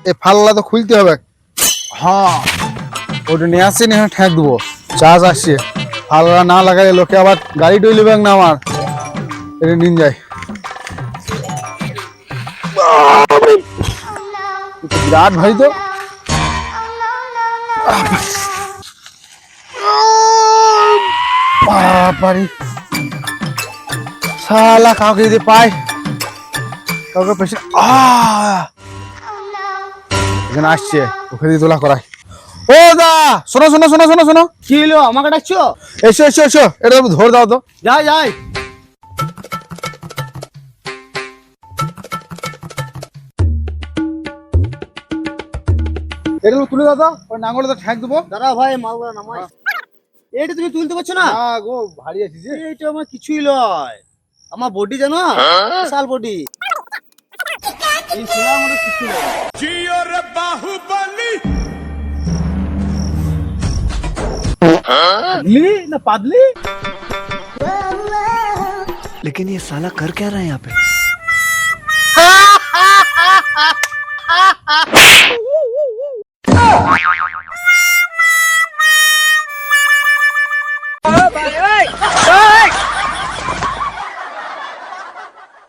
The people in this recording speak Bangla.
এই ফাল্লা তো খুলতে হবে। হ্যাঁ, ওটা নিয়ে আসছি, নিয়ে ঠেক দেবো। চার্জ আসছে, ফাল্লা না লাগালে লোকে আবার গাড়ি ডইলিবে না আমার। এটা নিন যাই। বিরাট ভাই তো। বাড়ি শালা কাউকে যদি পাই, কাউকে পেছনে এখানে আসছে, ওকে দিয়ে তোলা করাই। ও দা, শোনো শোনো শোনো শোনো শোনো। কি হলো, আমাকে ডাকছো? এসো এসো এসো, এটা ধরে দাও তো। যাই যাই। এটা তুলে দাও তো, ওই নাঙ্গলে তো ঠ্যাক দেবো। দাঁড়া ভাই, মালগুলো নামাই। এইটা তুমি তুলতে পারছো না? না গো, ভারী আছি যে। এইটা আমার কিছুই লয়, আমার বডি জানো, বিশাল বডি। এই সোনার মধ্যে কিছু নেই। পাদলি না পাদলি? लेकिन ये साला कर क्या रहा है यहाँ पे?